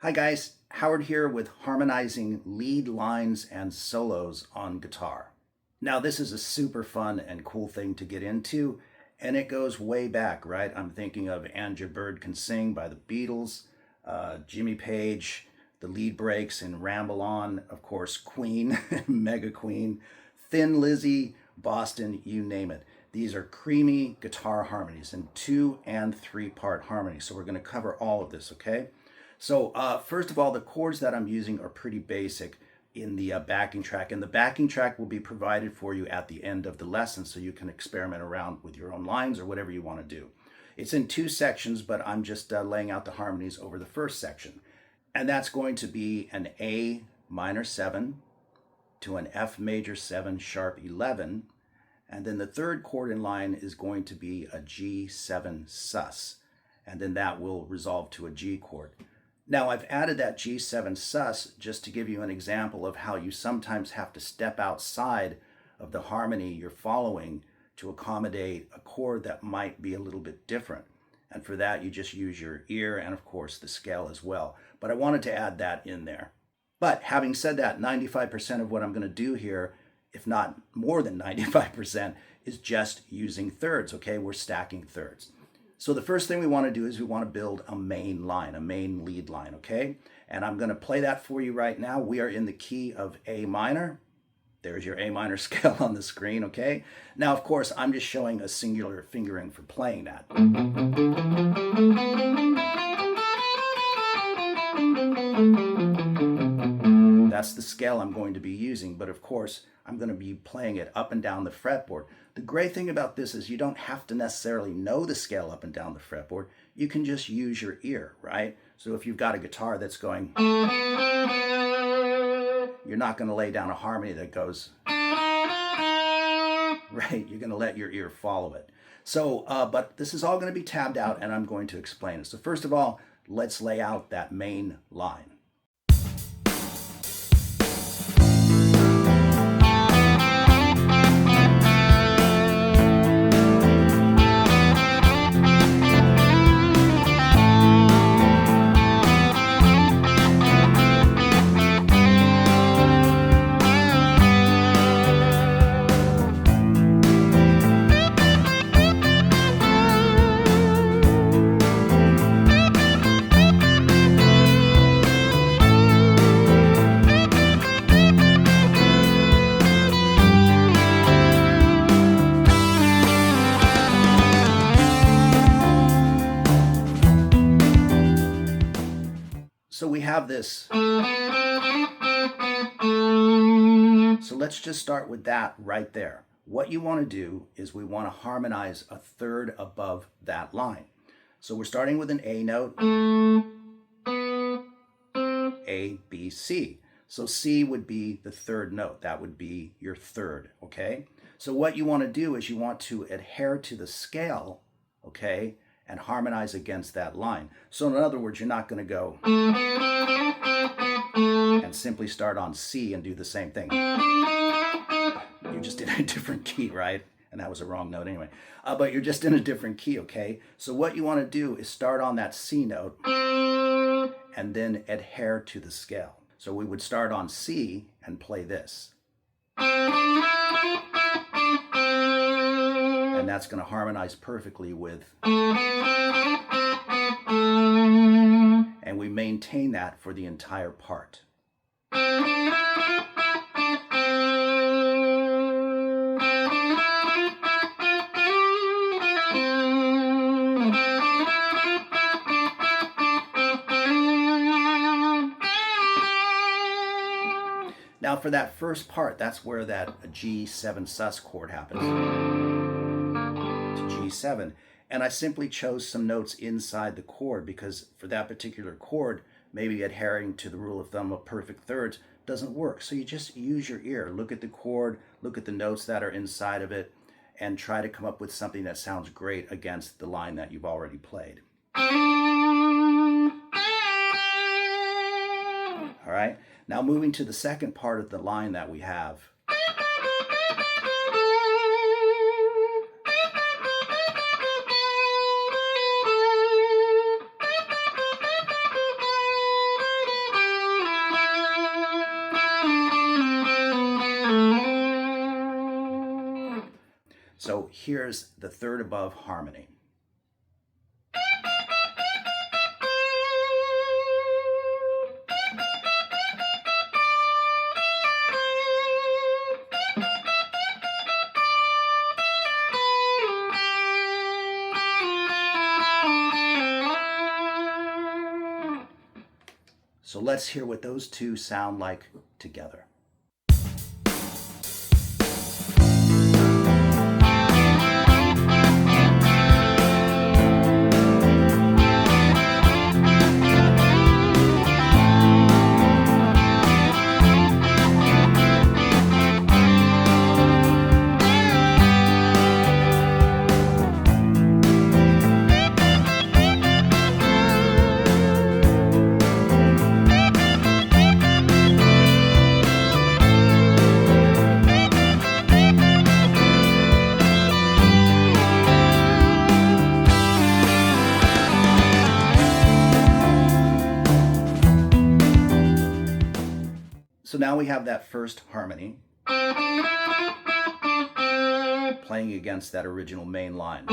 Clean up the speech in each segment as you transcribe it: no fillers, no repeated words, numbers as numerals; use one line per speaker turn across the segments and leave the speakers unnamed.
Hi guys, Howard here with harmonizing lead lines and solos on guitar. Now this is a super fun and cool thing to get into, and it goes way back, right? I'm thinking of And Your Bird Can Sing by the Beatles, Jimmy Page, the lead breaks in Ramble On, of course, Queen, Mega Queen, Thin Lizzy, Boston, you name it. These are creamy guitar harmonies and 2 and 3 part harmonies. So we're going to cover all of this, okay? So first of all, the chords that I'm using are pretty basic in the backing track, and the backing track will be provided for you at the end of the lesson so you can experiment around with your own lines or whatever you want to do. It's in 2 sections, but I'm just laying out the harmonies over the first section. And that's going to be an A minor 7 to an F major 7 sharp 11. And then the third chord in line is going to be a G7 sus. And then that will resolve to a G chord. Now I've added that G7 sus just to give you an example of how you sometimes have to step outside of the harmony you're following to accommodate a chord that might be a little bit different. And for that, you just use your ear and of course the scale as well. But I wanted to add that in there. But having said that, 95% of what I'm going to do here, if not more than 95%, is just using thirds, okay? We're stacking thirds. So the first thing we want to do is we want to build a main line, a main lead line, okay? And I'm going to play that for you right now. We are in the key of A minor. There's your A minor scale on the screen, okay? Now, of course, I'm just showing a singular fingering for playing that. That's the scale I'm going to be using, but of course, I'm going to be playing it up and down the fretboard. The great thing about this is you don't have to necessarily know the scale up and down the fretboard. You can just use your ear, right? So if you've got a guitar that's going, you're not going to lay down a harmony that goes, right? You're going to let your ear follow it. So, but this is all going to be tabbed out and I'm going to explain it. So first of all, let's lay out that main line. So we have this. So let's just start with that right there. What you want to do is we want to harmonize a third above that line. So we're starting with an A note, A, B, C. So C would be the third note. That would be your third, okay? So what you want to do is you want to adhere to the scale, okay, and harmonize against that line. So in other words, you're not going to go and simply start on C and do the same thing. You're just in a different key, right? And that was a wrong note anyway. But you're just in a different key, okay? So what you want to do is start on that C note and then adhere to the scale. So we would start on C and play this. And that's going to harmonize perfectly with, and we maintain that for the entire part. Now for that first part, that's where that G7 sus chord happens. To G7. And I simply chose some notes inside the chord because for that particular chord, maybe adhering to the rule of thumb of perfect thirds doesn't work. So you just use your ear. Look at the chord, look at the notes that are inside of it, and try to come up with something that sounds great against the line that you've already played. All right, now moving to the second part of the line that we have. So here's the third above harmony. So let's hear what those two sound like together. So now we have that first harmony playing against that original main line.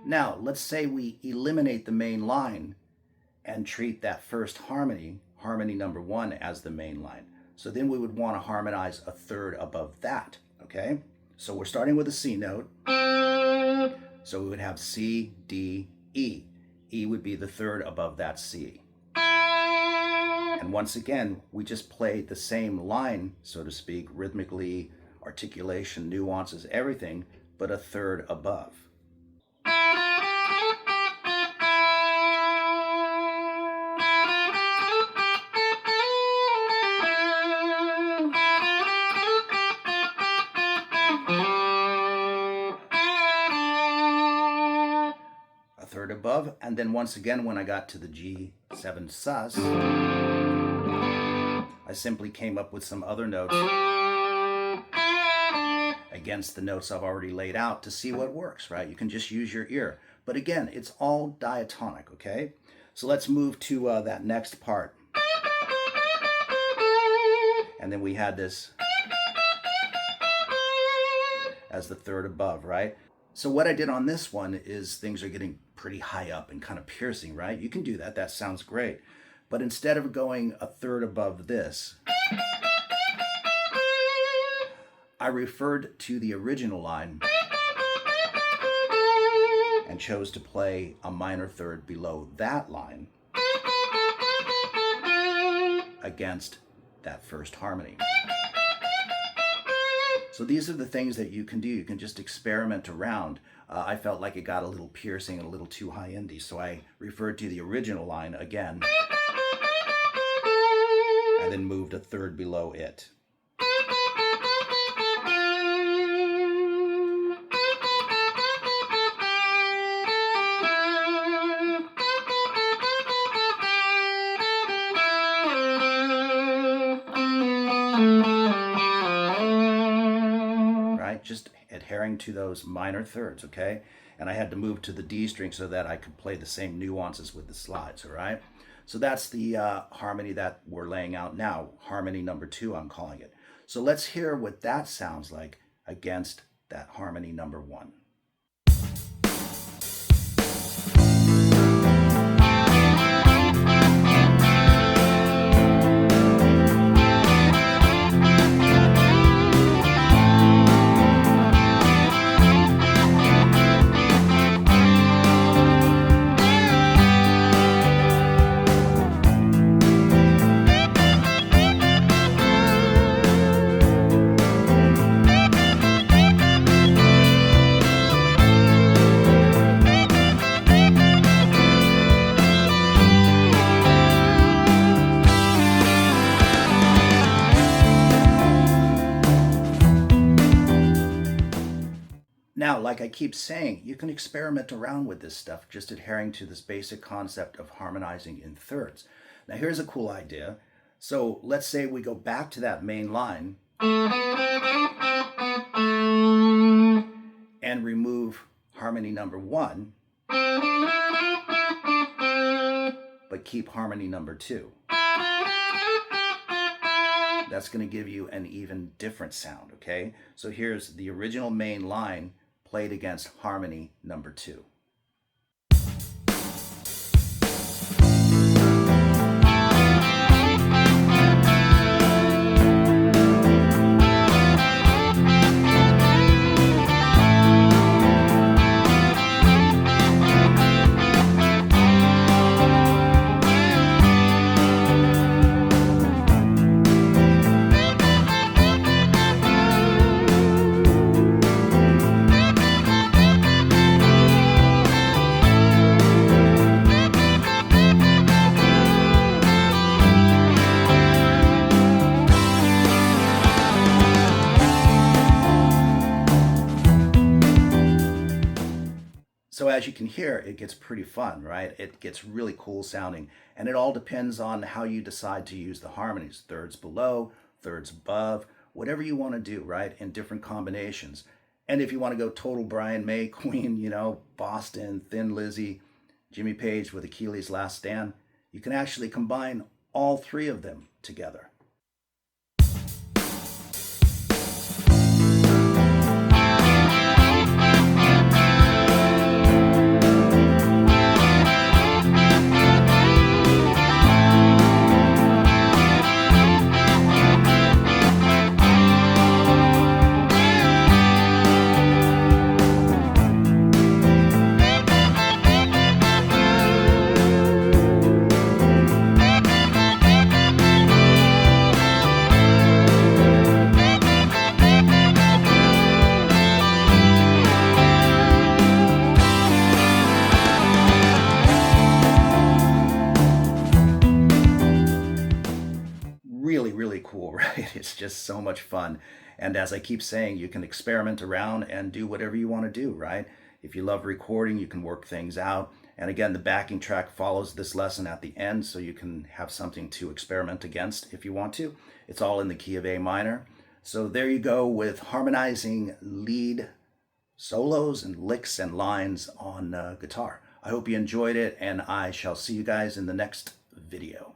Now, let's say we eliminate the main line and treat that first harmony, harmony number 1, as the main line. So then we would want to harmonize a third above that, okay? So we're starting with a C note. So we would have C, D, E. E would be the third above that C. And once again, we just played the same line, so to speak, rhythmically, articulation, nuances, everything, but a third above. A third above, and then once again, when I got to the G7 sus, I simply came up with some other notes against the notes I've already laid out to see what works, right? You can just use your ear. But again, it's all diatonic, okay? So let's move to that next part. And then we had this as the third above, right? So what I did on this one is things are getting pretty high up and kind of piercing, right? You can do that. That sounds great. But instead of going a third above this, I referred to the original line and chose to play a minor third below that line against that first harmony. So these are the things that you can do. You can just experiment around. I felt like it got a little piercing and a little too high-endy, so I referred to the original line again and then moved a third below it. Right? Just adhering to those minor thirds, okay? And I had to move to the D string so that I could play the same nuances with the slides, all right? So that's the harmony that we're laying out now, harmony number 2, I'm calling it. So let's hear what that sounds like against that harmony number 1. Now, like I keep saying, you can experiment around with this stuff, just adhering to this basic concept of harmonizing in thirds. Now, here's a cool idea. So let's say we go back to that main line and remove harmony number 1, but keep harmony number 2. that's going to give you an even different sound, okay? So here's the original main line played against harmony number 2. So as you can hear, it gets pretty fun, right? It gets really cool sounding. And it all depends on how you decide to use the harmonies. Thirds below, thirds above, whatever you want to do, right? In different combinations. And if you want to go total Brian May, Queen, Boston, Thin Lizzy, Jimmy Page with Achilles' Last Stand, you can actually combine all 3 of them together. Really, really cool, right? It's just so much fun. And as I keep saying, you can experiment around and do whatever you want to do, right? If you love recording, you can work things out. And again, the backing track follows this lesson at the end, so you can have something to experiment against if you want to. It's all in the key of A minor. So there you go with harmonizing lead solos and licks and lines on guitar. I hope you enjoyed it, and I shall see you guys in the next video.